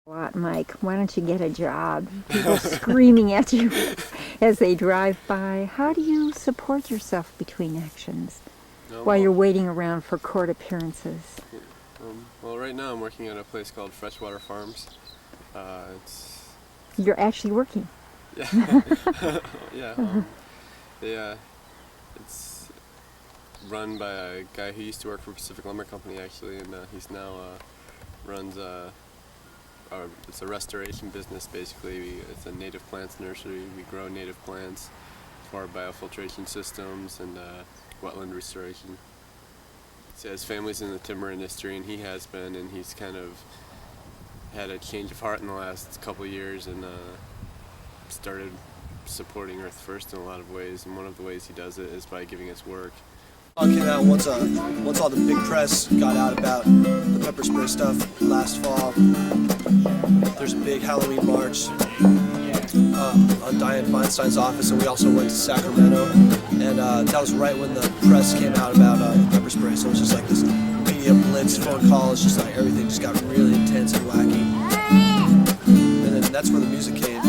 Lot, Mike, why don't you get a job? People screaming at you as they drive by. How do you support yourself between actions while you're waiting around for court appearances? Well, right now I'm working at a place called Freshwater Farms. You're actually working? Yeah. Yeah. It's run by a guy who used to work for Pacific Lumber Company, actually, and he's now runs it's a restoration business, basically. It's a native plants nursery. We grow native plants for biofiltration systems and wetland restoration. So his family's in the timber industry, and he has been, and he's kind of had a change of heart in the last couple of years and started supporting Earth First in a lot of ways, and one of the ways he does it is by giving us work. Came out once all the big press got out about the pepper spray stuff last fall. There's a big Halloween march on Dianne Feinstein's office, and we also went to Sacramento, and that was right when the press came out about pepper spray, so it was just like this media blitz, phone calls, just like everything just got really intense and wacky. And then that's where the music came.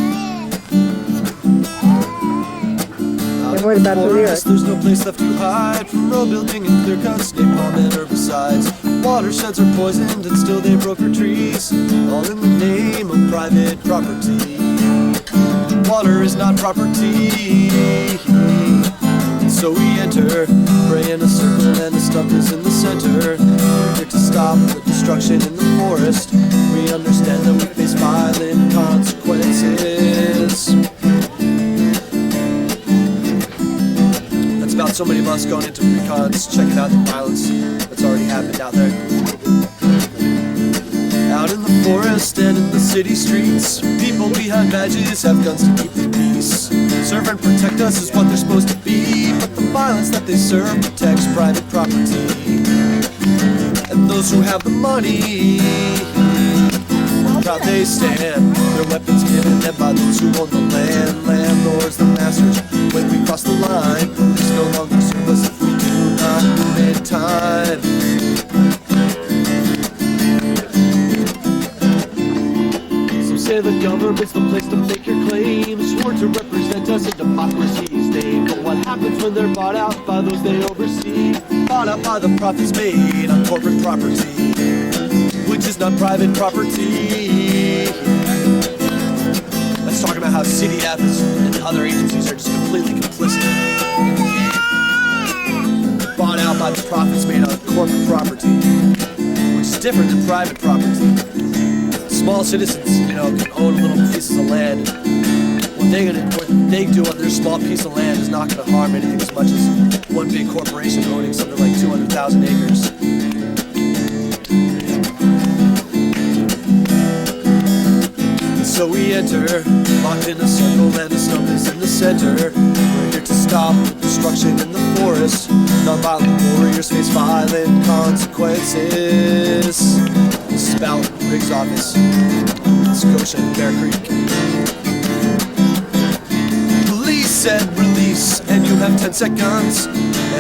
And what about the lyrics? There's no place left to hide from road building and clear cuts, napalm and herbicides. Watersheds are poisoned and still they broker trees, all in the name of private property. Water is not property. So we enter, pray in a circle and the stump is in the center. We're here to stop the destruction in the forest. We understand that we face violent consequences. About so many of us going into recons, checking out the violence that's already happened out there. Out in the forest and in the city streets, people behind badges have guns to keep the peace. Serve and protect us is what they're supposed to be, but the violence that they serve protects private property. And those who have the money, proud they stand, their weapons given them by those who own the land. Landlords, the masters, when we cross the line, police no longer serve us if we do not move in time. Some say the government's the place to make your claims, sworn to represent us in democracy's name. But what happens when they're bought out by those they oversee? Bought out by the profits made on corporate property, which is not private property. Let's talk about how city efforts and other agencies are just completely complicit. Bought out by the profits made on corporate property, which is different than private property. Small citizens, can own little pieces of land. What they do on their small piece of land is not going to harm anything as much as one big corporation owning something like 200,000 acres. So we enter, locked in a circle and the stump is in the center. We're here to stop the destruction in the forest. Non-violent warriors face violent consequences. This is about Riggs' office, Scotia and Bear Creek. Police said release, and you have 10 seconds.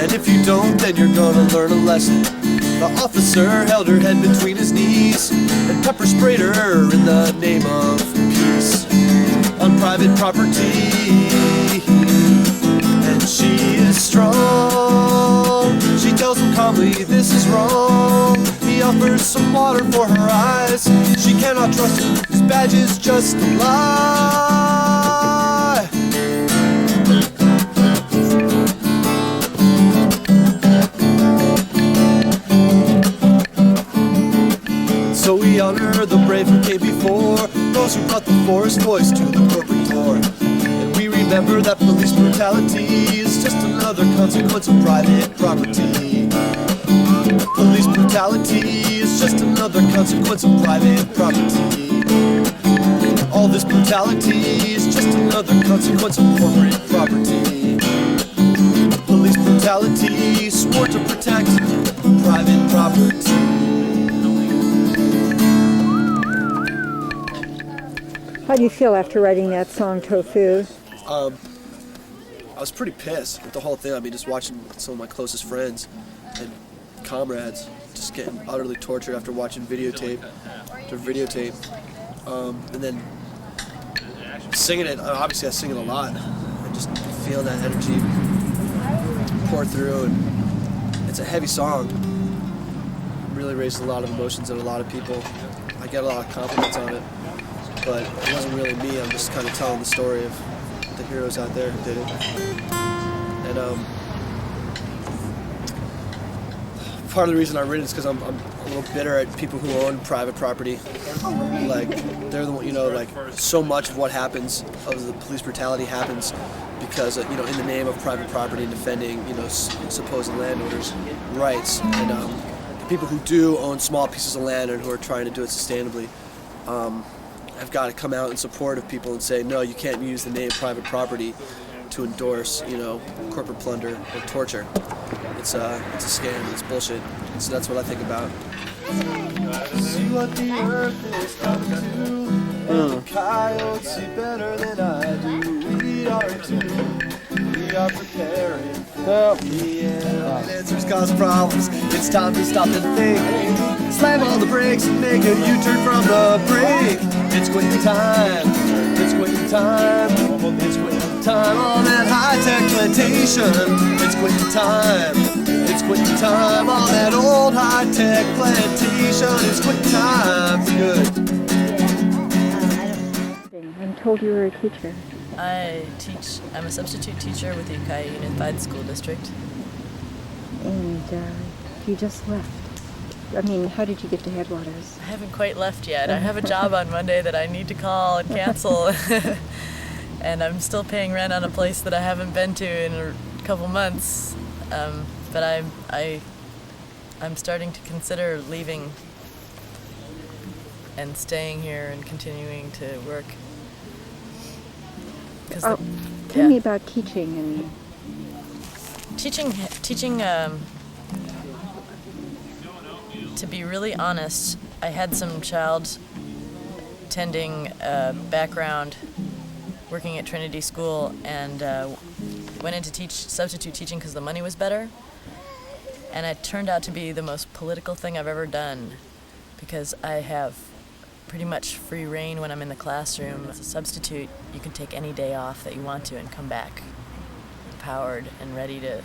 And if you don't, then you're gonna learn a lesson. The officer held her head between his knees and pepper sprayed her in the name of peace on private property. And she is strong. She tells him calmly, this is wrong. He offers some water for her eyes. She cannot trust him, his badge is just a lie. So we honor the brave who came before, those who brought the forest voice to the corporate door. And we remember that police brutality is just another consequence of private property. Police brutality is just another consequence of private property. All this brutality is just another consequence of corporate property. Police brutality swore to protect private property. How do you feel after writing that song, Tofu? I was pretty pissed with the whole thing. I mean, just watching some of my closest friends and comrades just getting utterly tortured after watching videotape after videotape. And then singing it, obviously I sing it a lot. I just feel that energy pour through, and it's a heavy song. Really raised a lot of emotions in a lot of people. I get a lot of compliments on it, but it wasn't really me. I'm just kind of telling the story of the heroes out there who did it. And part of the reason I written it is because I'm a little bitter at people who own private property. Like, they're the one, you know, like, so much of what happens, of the police brutality happens because, you know, in the name of private property and defending, you know, supposed landowners' rights. And the people who do own small pieces of land and who are trying to do it sustainably, have got to come out in support of people and say, no, you can't use the name private property to endorse, you know, corporate plunder or torture. It's a scam. It's bullshit. So that's what I think about. See what the earth is coming to, and the coyotes see better than I do. We are too. We are preparing for the end. Answers cause problems. It's time to stop and think. Slam on the brakes and make a U-turn from the brink. It's quitting time. It's quitting time. It's quitting time on that high-tech plantation. It's quitting time. It's quitting time on that old high-tech plantation. It's quitting time for good. I'm told you were a teacher. I'm a substitute teacher with the Ukiah Unified School District. And you just left. I mean, how did you get to Headwaters? I haven't quite left yet. I have a job on Monday that I need to call and cancel. And I'm still paying rent on a place that I haven't been to in a couple months. But I'm starting to consider leaving and staying here and continuing to work. Tell me about teaching and teaching. To be really honest, I had some child tending background working at Trinity School, and went into substitute teaching because the money was better. And it turned out to be the most political thing I've ever done, because I have pretty much free reign when I'm in the classroom. As a substitute, you can take any day off that you want to and come back empowered and ready to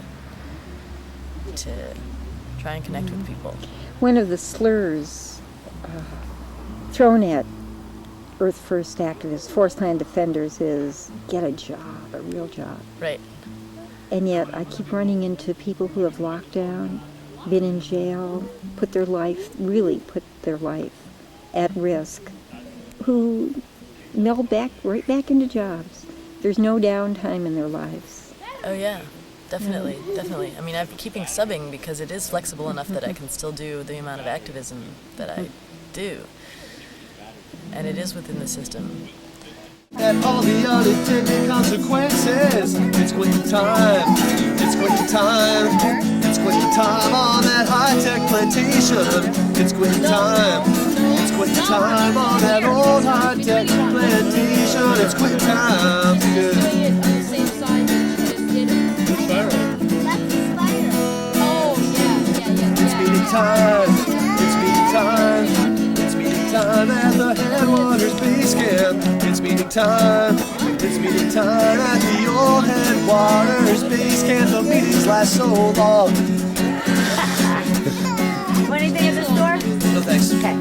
try and connect with people. one of the slurs thrown at Earth First activists, forest land defenders, is get a job, a real job. Right. And yet I keep running into people who have locked down, been in jail, put their life at risk, who meld right back into jobs. There's no downtime in their lives. Oh yeah, definitely. I mean, I've been keeping subbing because it is flexible enough that I can still do the amount of activism that I do. And it is within the system. And all the unintended consequences. It's quitting time. It's quitting time. It's quitting time on that high-tech plantation. It's quitting time. It's quitting time on that old high-tech plantation. It's quitting time. Good. It's meeting time. It's meeting time. It's meeting time at the Headwaters base camp. It's meeting time. It's meeting time at the old Headwaters base camp. The meetings last so long. Want anything at the store? No thanks. Okay.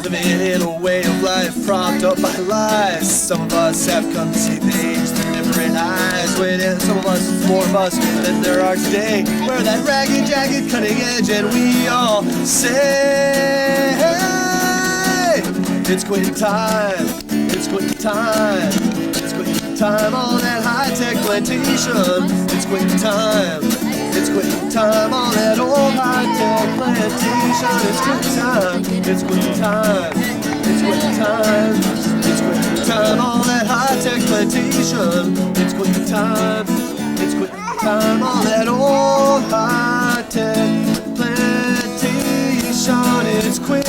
Living in a way of life propped up by lies. Some of us have come to see things through different eyes. Wait, and some of us, it's more of us than there are today. We're that ragged, jagged, cutting edge, and we all say, hey, it's quitting time. It's quitting time. It's quitting time on that high-tech plantation. It's quitting time. It's quitting time on that old high-tech plantation. It's quitting time. It's quitting time. It's quitting time. It's quitting time on that high-tech plantation. It's quitting time. It's quitting time on that old high-tech plantation. It's quitting